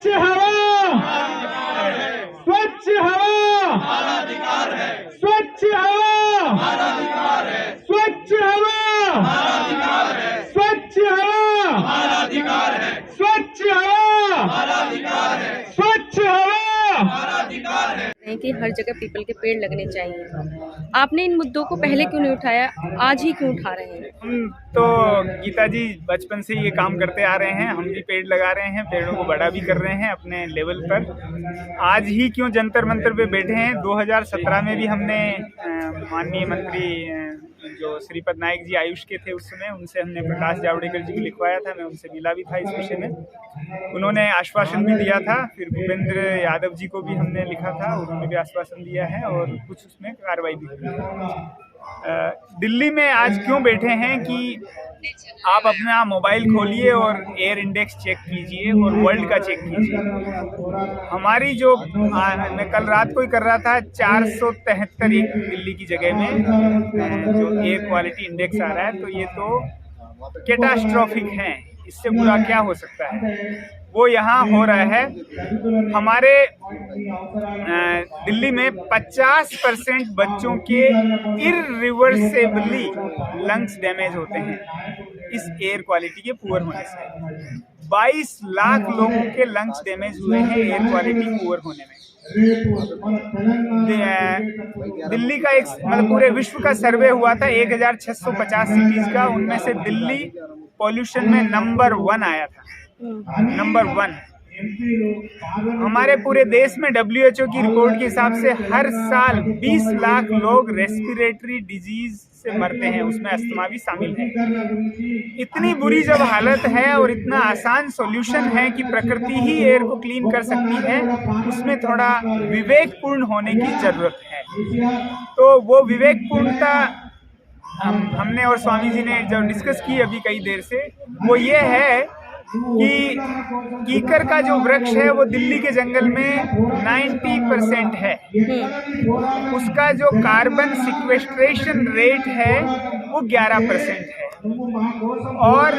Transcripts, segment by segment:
हवा, स्वच्छ हवा, स्वच्छ हवा, स्वच्छ हवा, स्वच्छ हवा, स्वच्छ हवा, स्वच्छ हवा। कि हर जगह पीपल के पेड़ लगने चाहिए। आपने इन मुद्दों को पहले क्यों नहीं उठाया, आज ही क्यों उठा रहे हैं? हम तो गीता जी बचपन से ये काम करते आ रहे हैं, हम भी पेड़ लगा रहे हैं, पेड़ों को बड़ा भी कर रहे हैं अपने लेवल पर। आज ही क्यों जंतर मंतर पे बैठे हैं? 2017 में भी हमने माननीय मंत्री जो श्रीपद नायक जी आयुष के थे उस समय, उनसे हमने प्रकाश जावड़ेकर जी को लिखवाया था, मैं उनसे मिला भी था इस विषय में। उन्होंने आश्वासन भी दिया था। फिर भूपेंद्र यादव जी को भी हमने लिखा था, उन्होंने भी आश्वासन दिया है और कुछ उसमें कार्रवाई भी हुई है। दिल्ली में आज क्यों बैठे हैं कि आप अपना मोबाइल खोलिए और एयर इंडेक्स चेक कीजिए और वर्ल्ड का चेक कीजिए। हमारी जो मैं कल रात को ही कर रहा था, 473 दिल्ली की जगह में जो एयर क्वालिटी इंडेक्स आ रहा है, तो ये तो कैटास्ट्रॉफिक है। इससे बुरा क्या हो सकता है? वो यहाँ हो रहा है। हमारे दिल्ली में 50% बच्चों के इरिवर्सिबली लंग्स डैमेज होते हैं इस एयर क्वालिटी के पुअर होने से। 22 लाख लोगों के लंग्स डैमेज हुए हैं एयर क्वालिटी पुअर होने में। दिल्ली का एक मतलब पूरे विश्व का सर्वे हुआ था 1650 सिटीज का, उनमें से दिल्ली पॉल्यूशन में नंबर 1 आया था, नंबर 1। हमारे पूरे देश में WHO की रिपोर्ट के हिसाब से हर साल 20 लाख लोग रेस्पिरेटरी डिजीज से मरते हैं, उसमें अस्थमा भी शामिल है। इतनी बुरी जब हालत है और इतना आसान सॉल्यूशन है कि प्रकृति ही एयर को क्लीन कर सकती है, उसमें थोड़ा विवेकपूर्ण होने की जरूरत है। तो वो विवेकपूर्णता हमने और स्वामी जी ने जो डिस्कस की अभी कई देर से, वो ये है कि कीकर का जो वृक्ष है वो दिल्ली के जंगल में 90% है। उसका जो कार्बन सिक्वेस्ट्रेशन रेट है वो 11% है, और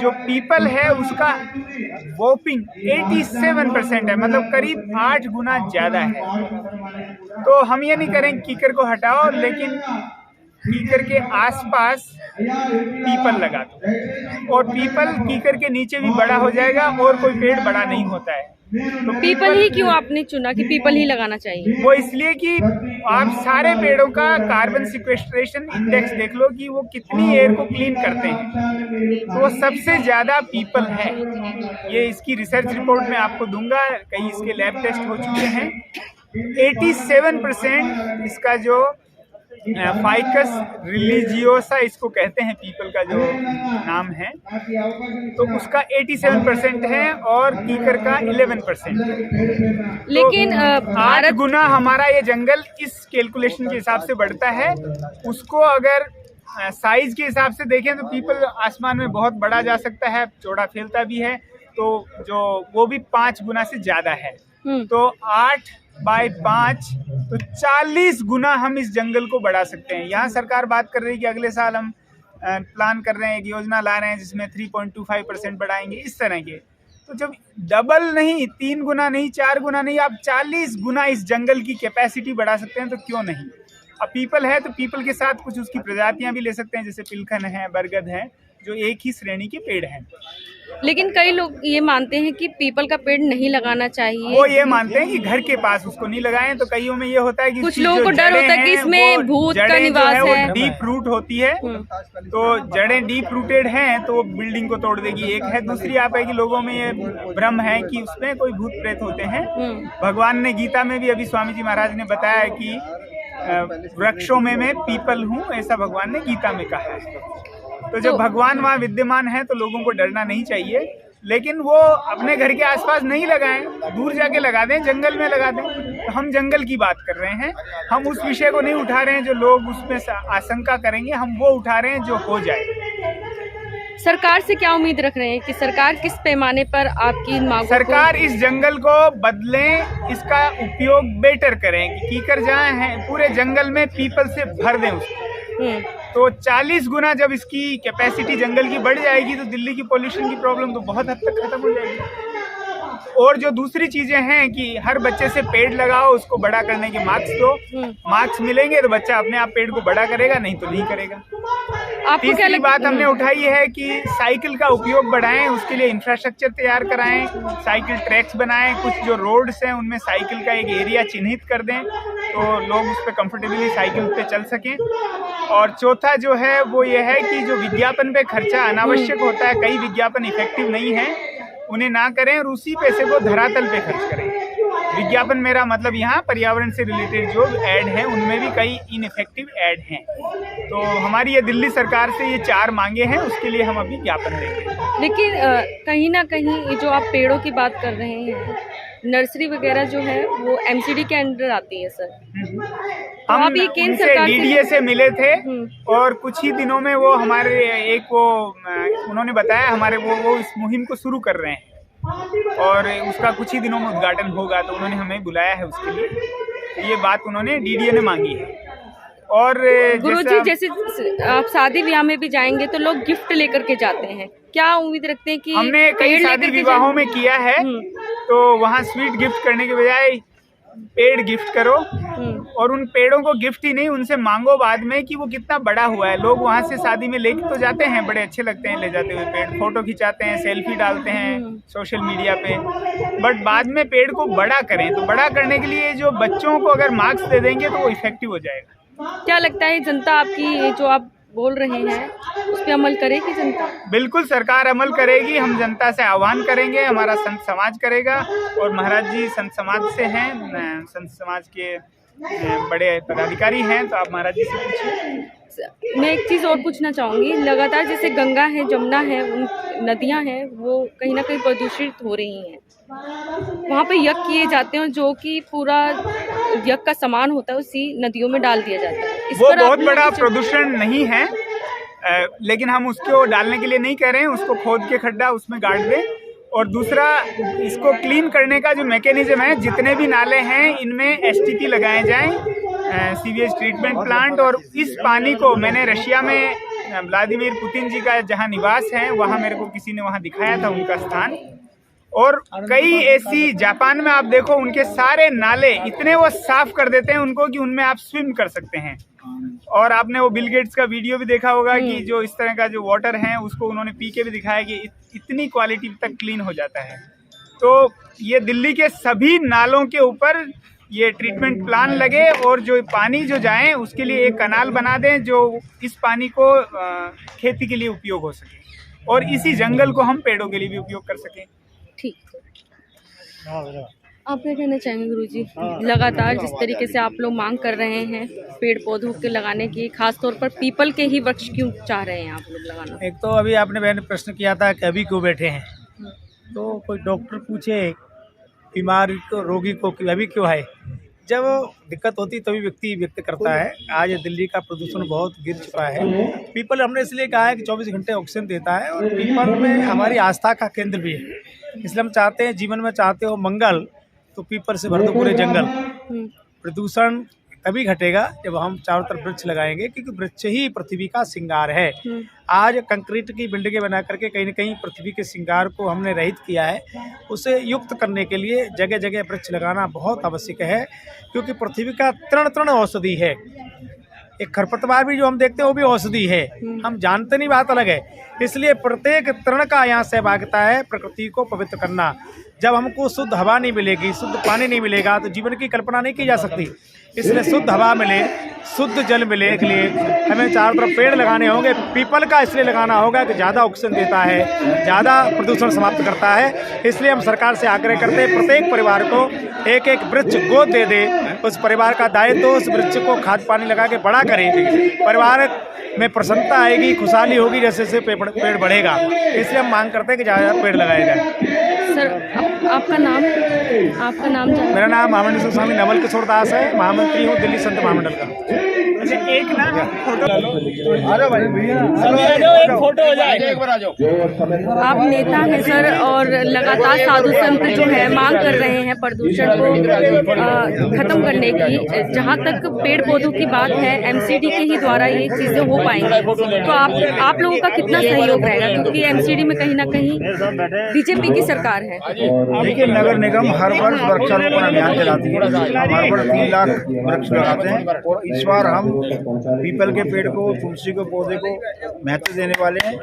जो पीपल है उसका वॉपिंग 87% है, मतलब करीब 8 गुना ज्यादा है। तो हम ये नहीं करें कीकर को हटाओ, लेकिन कीकर के आसपास पीपल लगा दो, और पीपल कीकर के नीचे भी बड़ा हो जाएगा और कोई पेड़ बड़ा नहीं होता है। तो पीपल ही क्यों आपने चुना कि पीपल ही लगाना चाहिए? वो इसलिए कि आप सारे पेड़ों का कार्बन सिक्वेस्ट्रेशन इंडेक्स देख लो कि वो कितनी एयर को क्लीन करते हैं, तो वो सबसे ज्यादा पीपल है। ये इसकी रिसर्च रिपोर्ट में आपको दूंगा, कई इसके लैब टेस्ट हो चुके हैं। 87% इसका जो फाइकस रिलीजियोसा इसको कहते हैं, पीपल का जो नाम है, तो उसका 87% है और कीकर का 11% है। लेकिन तो 8 गुना हमारा ये जंगल इस कैलकुलेशन के हिसाब से बढ़ता है। उसको अगर साइज के हिसाब से देखें तो पीपल आसमान में बहुत बड़ा जा सकता है, चौड़ा फैलता भी है, तो जो वो भी 5 गुना से ज्यादा है। तो 8/5 तो 40 गुना हम इस जंगल को बढ़ा सकते हैं। यहाँ सरकार बात कर रही है कि अगले साल हम प्लान कर रहे हैं, एक योजना ला रहे हैं जिसमें 3.25% बढ़ाएंगे, इस तरह के। तो जब डबल नहीं, 3 गुना नहीं, 4 गुना नहीं, आप 40 गुना इस जंगल की कैपेसिटी बढ़ा सकते हैं, तो क्यों नहीं? अब पीपल है तो पीपल के साथ कुछ उसकी प्रजातियां भी ले सकते हैं, जैसे पिलखन है, बरगद है, जो एक ही श्रेणी के पेड़ हैं। लेकिन कई लोग ये मानते हैं कि पीपल का पेड़ नहीं लगाना चाहिए। वो ये मानते हैं कि घर के पास उसको नहीं लगाएं, तो कईयों में ये होता है कि कुछ लोगों को डर होता है कि इसमें भूत का निवास है, वो डीप रूट होती है, तो जड़ें डीप रूटेड हैं तो वो बिल्डिंग को तोड़ देगी। एक है, दूसरी आप है कि लोगों में ये भ्रम है कि उसमें कोई भूत प्रेत होते हैं। भगवान ने गीता में भी, अभी स्वामी जी महाराज ने बताया है कि वृक्षों में मैं पीपल हूँ, ऐसा भगवान ने गीता में कहा है। तो जब भगवान वहाँ विद्यमान है तो लोगों को डरना नहीं चाहिए, लेकिन वो अपने घर के आसपास नहीं लगाएं, दूर जाके लगा दें, जंगल में लगा दें। तो हम जंगल की बात कर रहे हैं, हम उस विषय को नहीं उठा रहे हैं जो लोग उसमें आशंका करेंगे, हम वो उठा रहे हैं जो हो जाए। सरकार से क्या उम्मीद रख रहे हैं कि सरकार किस पैमाने पर आपकी मांगों सरकार इस जंगल को बदलें, इसका उपयोग बेटर करें, कीकर जहाँ है पूरे जंगल में पीपल से भर दें उसको। तो 40 गुना जब इसकी कैपेसिटी जंगल की बढ़ जाएगी तो दिल्ली की पोल्यूशन की प्रॉब्लम तो बहुत हद तक खत्म हो जाएगी। और जो दूसरी चीजें हैं कि हर बच्चे से पेड़ लगाओ, उसको बड़ा करने के मार्क्स दो, मार्क्स मिलेंगे तो बच्चा अपने आप पेड़ को बड़ा करेगा, नहीं तो नहीं करेगा। आपको क्या तीसरी बात हमने उठाई है कि साइकिल का उपयोग बढ़ाएं, उसके लिए इंफ्रास्ट्रक्चर तैयार कराएं, साइकिल ट्रैक्स बनाएं, कुछ जो रोड्स हैं उनमें साइकिल का एक एरिया चिन्हित कर दें तो लोग उस पर कंफर्टेबली साइकिल पे चल सकें। और चौथा जो है वो ये है कि जो विज्ञापन पे खर्चा अनावश्यक होता है, कई विज्ञापन इफेक्टिव नहीं है, उन्हें ना करें और उसी पैसे को धरातल पे खर्च करें। विज्ञापन मेरा मतलब यहाँ पर्यावरण से रिलेटेड जो ऐड हैं उनमें भी कई इनइफेक्टिव ऐड हैं। तो हमारी ये दिल्ली सरकार से ये 4 मांगे हैं, उसके लिए हम अभी ज्ञापन देंगे। लेकिन कहीं ना कहीं ये जो आप पेड़ों की बात कर रहे हैं, नर्सरी वगैरह जो है वो एमसीडी के अंडर आती है सर। तो हम आप ये केंद्र उनसे सरकार डीडीए से मिले थे और कुछ ही दिनों में वो हमारे उन्होंने बताया हमारे वो इस मुहिम को शुरू कर रहे हैं और उसका कुछ ही दिनों में उद्घाटन होगा, तो उन्होंने हमें बुलाया है उसके लिए। तो ये बात उन्होंने डीडीए ने मांगी है। और गुरुजी जैसे आप शादी ब्याह में भी जाएंगे तो लोग गिफ्ट लेकर के जाते हैं, क्या उम्मीद रखते हैं कि हमने कई शादी विवाहों में किया है, तो वहाँ स्वीट गिफ्ट करने के बजाय पेड़ गिफ्ट करो और उन पेड़ों को गिफ्ट ही नहीं, उनसे मांगो बाद में कि वो कितना बड़ा हुआ है। लोग वहाँ से शादी में लेके तो जाते हैं, बड़े अच्छे लगते हैं ले जाते हुए पेड़, फोटो खिंचाते हैं, सेल्फी डालते हैं सोशल मीडिया पे, बट बाद में पेड़ को बड़ा करें। तो बड़ा करने के लिए जो बच्चों को अगर मार्क्स दे देंगे तो वो इफेक्टिव हो जाएगा। क्या लगता है जनता आपकी जो आप बोल रहे हैं उस पर अमल करेगी जनता? बिल्कुल सरकार अमल करेगी, हम जनता से आह्वान करेंगे, हमारा संत समाज करेगा और महाराज जी संत समाज से हैं, संत समाज के बड़े पदाधिकारी हैं, तो आप महाराज जी से पूछिए। मैं एक चीज़ और पूछना चाहूँगी, लगातार जैसे गंगा है, जमुना है, नदियाँ हैं, वो कहीं ना कहीं प्रदूषित हो रही हैं, वहाँ पे यज्ञ किए जाते हैं जो कि पूरा यज्ञ का सामान होता है उसी नदियों में डाल दिया जाता है। वो बहुत बड़ा प्रदूषण नहीं है, लेकिन हम उसको डालने के लिए नहीं कह रहे हैं, उसको खोद के खड्डा उसमें गाड़ दें। और दूसरा, इसको क्लीन करने का जो मैकेनिज्म है, जितने भी नाले हैं इनमें एसटीपी लगाए जाएं, सीवेज ट्रीटमेंट प्लांट। और इस पानी को मैंने रशिया में व्लादिमीर पुतिन जी का जहाँ निवास है वहाँ मेरे को किसी ने वहाँ दिखाया था उनका स्थान, और कई ऐसी, जापान में आप देखो उनके सारे नाले इतने वो साफ कर देते हैं उनको कि उनमें आप स्विम कर सकते हैं। और आपने वो बिल गेट्स का वीडियो भी देखा होगा कि जो इस तरह का जो वाटर है उसको उन्होंने पी के भी दिखाया कि इतनी क्वालिटी तक क्लीन हो जाता है। तो ये दिल्ली के सभी नालों के ऊपर ये ट्रीटमेंट प्लान लगे और जो पानी जो जाए उसके लिए एक कनाल बना दें जो इस पानी को खेती के लिए उपयोग हो सके, और इसी जंगल को हम पेड़ों के लिए भी उपयोग कर सकें। ठीक, आप क्या कहना चाहेंगे गुरुजी? लगातार जिस तरीके से आप लोग मांग कर रहे हैं पेड़ पौधों के लगाने की, खास तौर पर पीपल के ही वृक्ष क्यों चाह रहे हैं आप लोग लगाना? एक तो अभी आपने मैंने प्रश्न किया था कि अभी क्यों बैठे हैं, तो कोई डॉक्टर पूछे बीमार को, रोगी को कि अभी क्यों है, जब दिक्कत होती तभी व्यक्ति व्यक्त करता है। आज दिल्ली का प्रदूषण बहुत गिर चुका है। पीपल हमने इसलिए कहा है कि 24 घंटे ऑक्सीजन देता है और पीपल में हमारी आस्था का केंद्र भी है, इसलिए हम चाहते हैं जीवन में चाहते हो मंगल तो पीपल से भर दो पूरे जंगल। प्रदूषण तभी घटेगा जब हम चारों तरफ वृक्ष लगाएंगे, क्योंकि वृक्ष ही पृथ्वी का श्रृंगार है। आज कंक्रीट की बिल्डिंगें बना करके कहीं न कहीं पृथ्वी के श्रृंगार को हमने रहित किया है। उसे युक्त करने के लिए जगह जगह वृक्ष लगाना बहुत आवश्यक है, क्योंकि पृथ्वी का तृण तृण औषधि है। एक खरपतवार भी जो हम देखते हैं वो भी औषधि है, हम जानते नहीं, बात अलग है। इसलिए प्रत्येक तृण का यहाँ सहभागिता है प्रकृति को पवित्र करना। जब हमको शुद्ध हवा नहीं मिलेगी, शुद्ध पानी नहीं मिलेगा, तो जीवन की कल्पना नहीं की जा सकती। इसलिए शुद्ध हवा मिले, शुद्ध जल मिले के लिए हमें चारों तरफ पेड़ लगाने होंगे। पीपल का इसलिए लगाना होगा कि ज़्यादा ऑक्सीजन देता है, ज़्यादा प्रदूषण समाप्त करता है। इसलिए हम सरकार से आग्रह करते हैं प्रत्येक परिवार को एक एक वृक्ष गोद दे दे, उस परिवार का दायित्व उस वृक्ष को खाद पानी लगा के बड़ा करें। परिवार में प्रसन्नता आएगी, खुशहाली होगी, जैसे जैसे पेड़ बढ़ेगा। इसलिए हम मांग करते हैं कि ज़्यादा पेड़ लगाए जाए। सर आपका नाम मेरा नाम महामंडल स्वामी नवल किशोर दास है, महामंत्री हूँ दिल्ली संत महामंडल का। अच्छा, एक ना फोटो आप नेता हैं सर, और लगातार साधु संत जो है मांग कर रहे हैं प्रदूषण को खत्म करने की। जहाँ तक पेड़ पौधों की बात है, एमसीडी के ही द्वारा ये चीज़ें हो पाएंगी, तो आप लोगों का कितना सहयोग रहेगा? क्योंकि एमसीडी में कहीं ना कहीं बीजेपी की सरकार है। देखिए, नगर निगम हर वर्ष वृक्षारोपण अभियान चलाती है। हम हर वर्ष 3 लाख वृक्ष लगाते हैं और इस बार हम पीपल के पेड़ को, तुलसी के पौधे को महत्व देने वाले हैं।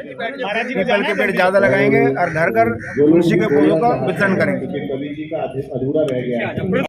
पीपल के पेड़ ज़्यादा लगाएंगे और घर घर तुलसी के पौधों का वितरण करेंगे।